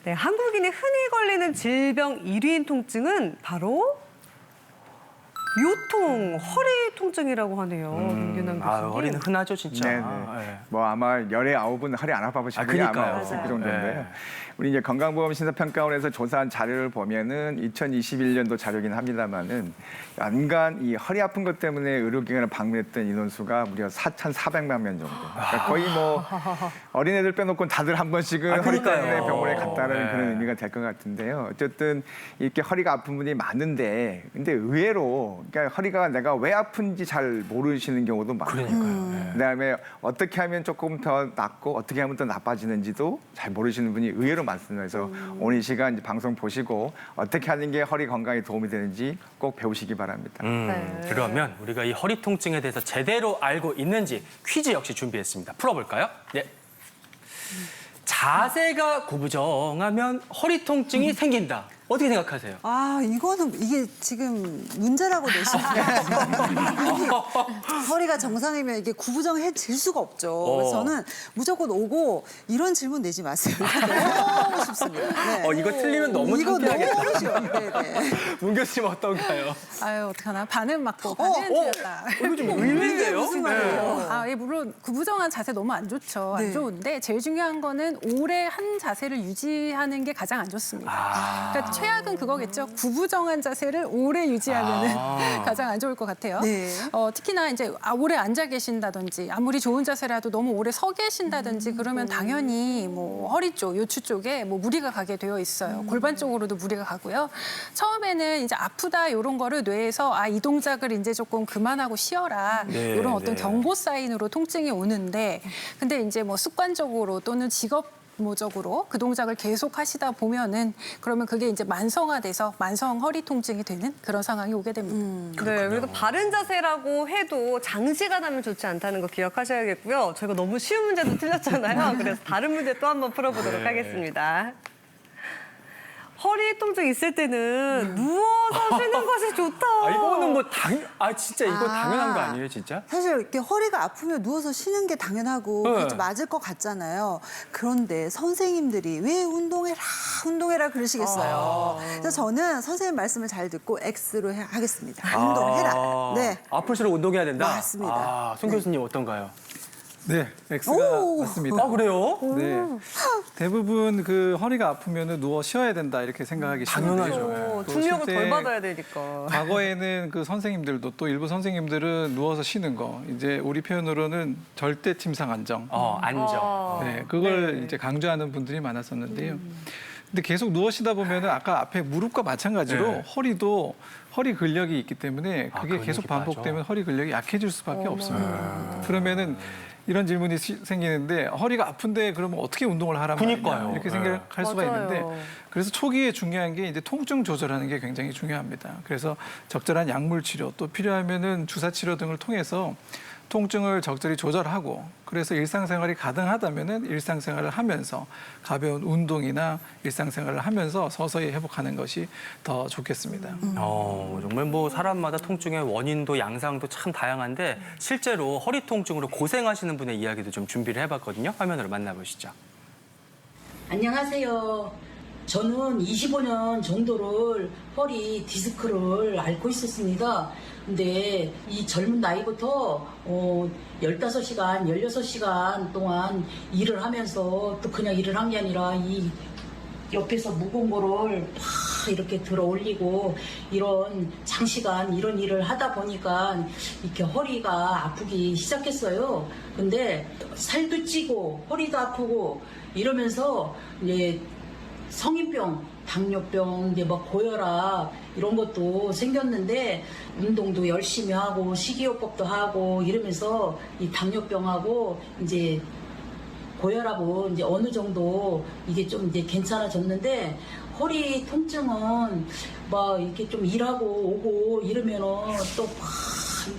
네, 한국인이 흔히 걸리는 질병 1위인 통증은 바로 요통, 허리 통증이라고 하네요. 민균환 교수님. 허리는 흔하죠, 진짜. 네네. 네. 뭐 아마 열의 9분 허리 안 아파보신 분이 그러니까요. 아마 없을 그 맞아요. 정도인데요. 네. 우리 이제 건강보험 심사평가원에서 조사한 자료를 보면은 2021년도 자료긴 합니다만은 연간 이 허리 아픈 것 때문에 의료기관을 방문했던 인원수가 무려 4,400만 명 정도. 그러니까 거의 뭐 어린애들 빼놓고 다들 한 번씩은 허리 그러니까요. 때문에 병원에 갔다는 네. 그런 의미가 될 것 같은데요. 어쨌든 이렇게 허리가 아픈 분이 많은데 근데 의외로 그러니까 허리가 내가 왜 아픈지 잘 모르시는 경우도 많아요. 그러니까요. 네. 그다음에 어떻게 하면 조금 더 낫고 어떻게 하면 더 나빠지는지도 잘 모르시는 분이 의외로 많습니다. 그래서 오늘 이 시간 이제 방송 보시고 어떻게 하는 게 허리 건강에 도움이 되는지 꼭 배우시기 바랍니다. 네. 그러면 우리가 이 허리 통증에 대해서 제대로 알고 있는지 퀴즈 역시 준비했습니다. 풀어볼까요? 네. 자세가 구부정하면 허리 통증이 생긴다. 어떻게 생각하세요? 아, 이게 지금 문제라고 내시면 허리가 정상이면 이게 구부정해질 수가 없죠. 그래서 저는 무조건 오고 이런 질문 내지 마세요. 너무 쉽습니다. 네. 이거 틀리면 너무 이거 창피하겠다. 너무 쉬워요. 네네. 문 교수님 어떤가요? 아유, 어떡하나. 반은 맞고 반은 틀렸다. 이거 좀 의외인데요? 무슨 말이에요? 아, 예, 물론 구부정한 자세 너무 안 좋죠. 안 네. 좋은데 제일 중요한 거는 오래 한 자세를 유지하는 게 가장 안 좋습니다. 그러니까 최악은 그거겠죠. 구부정한 자세를 오래 유지하면 가장 안 좋을 것 같아요. 네. 특히나 이제 오래 앉아 계신다든지 아무리 좋은 자세라도 너무 오래 서 계신다든지 그러면 당연히 뭐 허리 쪽, 요추 쪽에 뭐 무리가 가게 되어 있어요. 골반 쪽으로도 무리가 가고요. 처음에는 이제 아프다 이런 거를 뇌에서 이 동작을 이제 조금 그만하고 쉬어라 네, 이런 어떤 네. 경고 사인으로 통증이 오는데 근데 이제 뭐 습관적으로 또는 모적으로 그 동작을 계속 하시다 보면은 그러면 그게 이제 만성화돼서 만성 허리 통증이 되는 그런 상황이 오게 됩니다. 네, 그래도 바른 자세라고 해도 장시간 하면 좋지 않다는 거 기억하셔야겠고요. 저희가 너무 쉬운 문제도 틀렸잖아요. 그래서 다른 문제 또 한번 풀어보도록 하겠습니다. 허리 통증 있을 때는 누워서 쉬는 것이 좋다. 이거는 뭐 진짜 이거 당연한 거 아니에요, 진짜? 사실 이렇게 허리가 아프면 누워서 쉬는 게 당연하고 네. 그렇게 맞을 것 같잖아요. 그런데 선생님들이 왜 운동해라 그러시겠어요. 그래서 저는 선생님 말씀을 잘 듣고 X로 하겠습니다. 운동해라. 네. 아플수록 운동해야 된다? 맞습니다. 손 교수님 어떤가요? 네, X가 오! 맞습니다. 그래요? 네, 대부분 그 허리가 아프면 누워 쉬어야 된다 이렇게 생각하기 당연하죠. 쉬운데요. 또 중력을 실제 덜 받아야 되니까. 과거에는 그 선생님들도 또 일부 선생님들은 누워서 쉬는 거 이제 우리 표현으로는 절대 침상 안정. 안정. 네, 그걸 이제 강조하는 분들이 많았었는데요. 근데 계속 누워 쉬다 보면은 아까 앞에 무릎과 마찬가지로 네. 허리도 허리 근력이 있기 때문에 그게 근력이 계속 반복되면 빠져. 허리 근력이 약해질 수밖에 없습니다. 그러면은 이런 질문이 생기는데 허리가 아픈데 그러면 어떻게 운동을 하란 말이냐 그러니까요. 이렇게 생각할 수가 맞아요. 있는데 그래서 초기에 중요한 게 이제 통증 조절하는 게 굉장히 중요합니다. 그래서 적절한 약물 치료 또 필요하면은 주사 치료 등을 통해서 통증을 적절히 조절하고 그래서 일상생활이 가능하다면은 일상생활을 하면서 가벼운 운동이나 일상생활을 하면서 서서히 회복하는 것이 더 좋겠습니다. 정말 뭐 사람마다 통증의 원인도 양상도 참 다양한데 실제로 허리 통증으로 고생하시는 분의 이야기도 좀 준비를 해봤거든요. 화면으로 만나보시죠. 안녕하세요. 저는 25년 정도를 허리 디스크를 앓고 있었습니다. 근데 이 젊은 나이부터 15시간, 16시간 동안 일을 하면서 또 그냥 일을 한 게 아니라 이 옆에서 무거운 거를 막 이렇게 들어 올리고 이런 장시간 이런 일을 하다 보니까 이렇게 허리가 아프기 시작했어요. 근데 살도 찌고 허리도 아프고 이러면서 이제 성인병, 당뇨병, 이제 막 고혈압 이런 것도 생겼는데 운동도 열심히 하고 식이요법도 하고 이러면서 이 당뇨병하고 이제 고혈압은 이제 어느 정도 이게 좀 이제 괜찮아졌는데 허리 통증은 막 이렇게 좀 일하고 오고 이러면은 또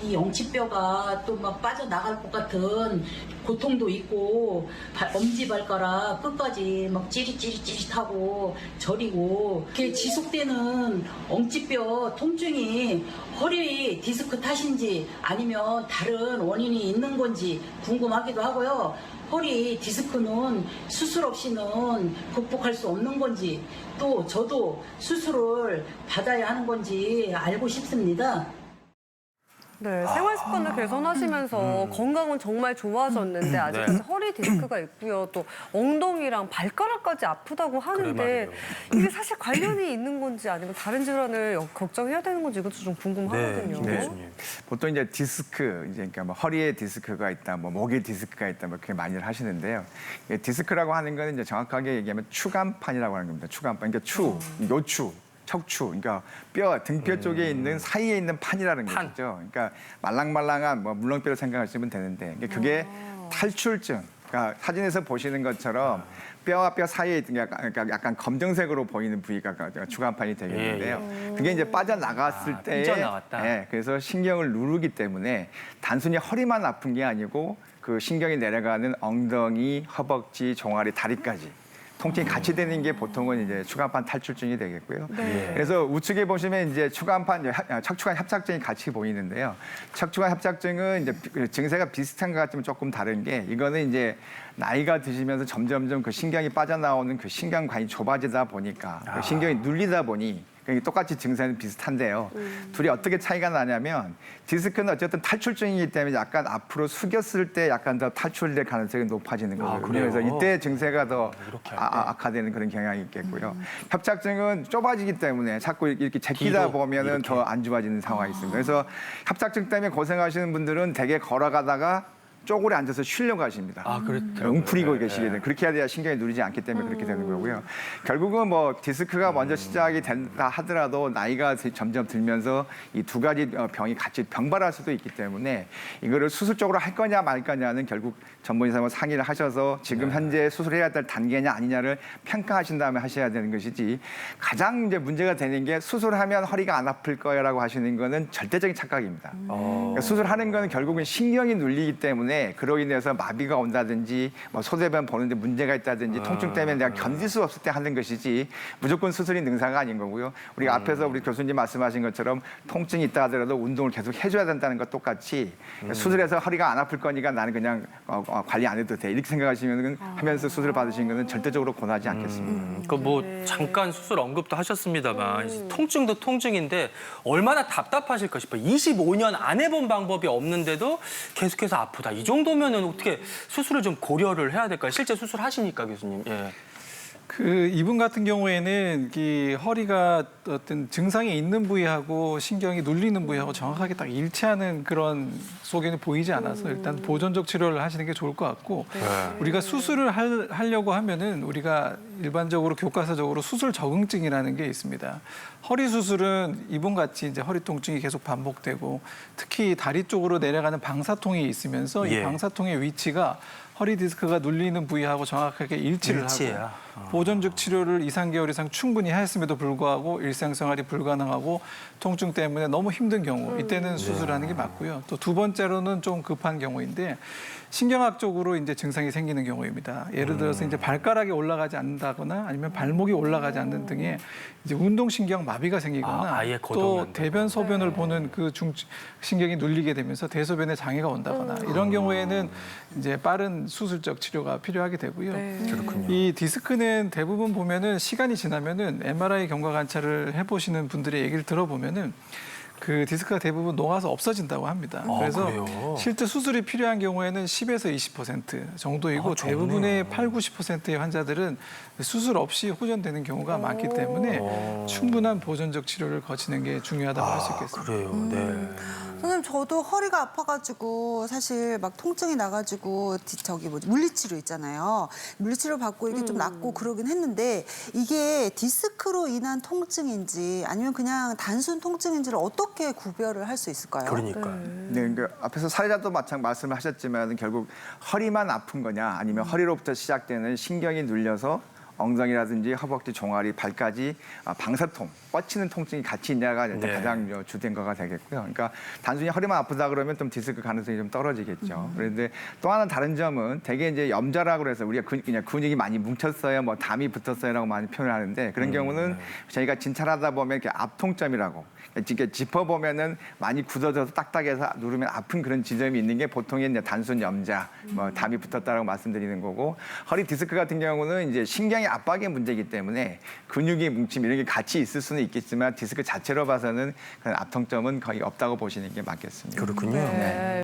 이 엉치뼈가 또 막 빠져나갈 것 같은 고통도 있고 엄지발가락 끝까지 막 찌릿찌릿찌릿하고 저리고 이렇게 지속되는 엉치뼈 통증이 허리 디스크 탓인지 아니면 다른 원인이 있는 건지 궁금하기도 하고요. 허리 디스크는 수술 없이는 극복할 수 없는 건지 또 저도 수술을 받아야 하는 건지 알고 싶습니다. 네, 생활 습관을 개선하시면서 건강은 정말 좋아졌는데 아직까지 허리 디스크가 있고요. 또 엉덩이랑 발가락까지 아프다고 하는데 이게 사실 관련이 있는 건지 아니면 다른 질환을 걱정해야 되는 건지 이것도 좀 궁금하거든요. 교수님. 보통 이제 디스크, 이제 그러니까 뭐 허리에 디스크가 있다, 뭐 목에 디스크가 있다, 뭐 그렇게 많이들 하시는데요. 이 디스크라고 하는 거는 이제 정확하게 얘기하면 추간판이라고 하는 겁니다. 추간판, 그러니까 요추. 척추, 그러니까 뼈, 등뼈 쪽에 있는 사이에 있는 판이라는 거죠. 그러니까 말랑말랑한 뭐 물렁뼈를 생각하시면 되는데 그게 탈출증. 그러니까 사진에서 보시는 것처럼 뼈와 뼈 사이에 있는 약간 검정색으로 보이는 부위가 추간판이 되겠는데요. 그게 이제 빠져나갔을 때에 삐져나갔다. 그래서 신경을 누르기 때문에 단순히 허리만 아픈 게 아니고 그 신경이 내려가는 엉덩이, 허벅지, 종아리, 다리까지. 통증이 같이 되는 게 보통은 이제 추간판 탈출증이 되겠고요. 그래서 우측에 보시면 이제 척추관 협착증이 같이 보이는데요. 척추관 협착증은 이제 증세가 비슷한 것 같지만 조금 다른 게 이거는 이제 나이가 드시면서 점점점 그 신경이 빠져나오는 그 신경관이 좁아지다 보니까 그 신경이 눌리다 보니 똑같이 증세는 비슷한데요. 둘이 어떻게 차이가 나냐면 디스크는 어쨌든 탈출증이기 때문에 약간 앞으로 숙였을 때 약간 더 탈출될 가능성이 높아지는 거예요. 그래서 이때 증세가 더 악화되는 그런 경향이 있겠고요. 협착증은 좁아지기 때문에 자꾸 이렇게 제끼다 보면은 더 안 좋아지는 상황이 있습니다. 그래서 협착증 때문에 고생하시는 분들은 대개 걸어가다가 쪼그려 앉아서 쉬려고 하십니다. 웅크리고 계시게 되는 그렇게 해야 신경이 누리지 않기 때문에 그렇게 되는 거고요. 결국은 뭐 디스크가 먼저 시작이 된다 하더라도 나이가 점점 들면서 이 두 가지 병이 같이 병발할 수도 있기 때문에 이거를 수술적으로 할 거냐 말 거냐는 결국 전문의사와 상의를 하셔서 지금 현재 수술해야 될 단계냐 아니냐를 평가하신 다음에 하셔야 되는 것이지 가장 이제 문제가 되는 게 수술하면 허리가 안 아플 거야라고 하시는 거는 절대적인 착각입니다. 그러니까 수술하는 거는 결국은 신경이 눌리기 때문에 그로 인해서 마비가 온다든지 뭐 소대변 보는데 문제가 있다든지 통증 때문에 내가 견딜 수 없을 때 하는 것이지 무조건 수술이 능사가 아닌 거고요. 우리가 앞에서 우리 교수님 말씀하신 것처럼 통증이 있다 하더라도 운동을 계속 해줘야 된다는 것 똑같이 수술해서 허리가 안 아플 거니까 나는 그냥 관리 안 해도 돼 이렇게 생각하시면 하면서 수술을 받으신 거는 절대적으로 권하지 않겠습니다. 그 뭐 잠깐 수술 언급도 하셨습니다만 통증도 통증인데 얼마나 답답하실까 싶어요. 25년 안 해본 방법이 없는데도 계속해서 아프다. 이 정도면은 어떻게 수술을 좀 고려를 해야 될까요? 실제 수술하시니까 교수님. 예. 그 이분 같은 경우에는 이 허리가 어떤 증상이 있는 부위하고 신경이 눌리는 부위하고 정확하게 딱 일치하는 그런 소견이 보이지 않아서 일단 보존적 치료를 하시는 게 좋을 것 같고 우리가 수술을 하려고 하면은 우리가 일반적으로 교과서적으로 수술 적응증이라는 게 있습니다. 허리 수술은 이분 같이 이제 허리 통증이 계속 반복되고 특히 다리 쪽으로 내려가는 방사통이 있으면서 이 방사통의 위치가 허리 디스크가 눌리는 부위하고 정확하게 일치를 하고 보존적 치료를 2, 3개월 이상 충분히 했음에도 불구하고 일상생활이 불가능하고 통증 때문에 너무 힘든 경우 이때는 수술하는 게 맞고요. 또 두 번째로는 좀 급한 경우인데 신경학적으로 이제 증상이 생기는 경우입니다. 예를 들어서 이제 발가락이 올라가지 않는다거나 아니면 발목이 올라가지 않는 등의 이제 운동신경 마비가 생기거나 아예 또 거동한다고. 대변 소변을 보는 그 신경이 눌리게 되면서 대소변에 장애가 온다거나 이런 경우에는 이제 빠른 수술적 치료가 필요하게 되고요. 그렇군요. 이 디스크는 대부분 보면은 시간이 지나면은 MRI 경과 관찰을 해보시는 분들의 얘기를 들어보면은 그 디스크가 대부분 녹아서 없어진다고 합니다. 그래서 그래요? 실제 수술이 필요한 경우에는 10에서 20% 정도이고 대부분의 8, 90%의 환자들은 수술 없이 호전되는 경우가 많기 때문에 충분한 보존적 치료를 거치는 게 중요하다고 할 수 있겠습니다. 그래요. 네. 선생님 저도 허리가 아파가지고 사실 막 통증이 나가지고 물리치료 있잖아요. 물리치료 받고 이게 좀 낫고 그러긴 했는데 이게 디스크로 인한 통증인지 아니면 그냥 단순 통증인지를 어떻게 구별을 할 수 있을까요? 그러니까. 네, 그러니까 앞에서 사례자도 마찬가지 말씀하셨지만 결국 허리만 아픈 거냐 아니면 허리로부터 시작되는 신경이 눌려서 엉덩이라든지 허벅지, 종아리, 발까지 방사통, 뻗치는 통증이 같이 있냐가 일단 네. 가장 주된 거가 되겠고요. 그러니까 단순히 허리만 아프다 그러면 좀 디스크 가능성이 좀 떨어지겠죠. 그런데 또 하나 다른 점은 대개 이제 염좌라고 그래서 우리가 그냥 근육이 많이 뭉쳤어요, 뭐 담이 붙었어요라고 많이 표현을 하는데 그런 경우는 저희가 진찰하다 보면 이렇게 압통점이라고 이렇게 짚어보면은 많이 굳어져서 딱딱해서 누르면 아픈 그런 지점이 있는 게 보통의 이제 단순 염좌, 뭐 담이 붙었다라고 말씀드리는 거고 허리 디스크 같은 경우는 이제 신경의 압박의 문제이기 때문에 근육의 뭉침 이런 게 같이 있을 수는 있겠지만 디스크 자체로 봐서는 그런 압통점은 거의 없다고 보시는 게 맞겠습니다. 그렇군요. 네.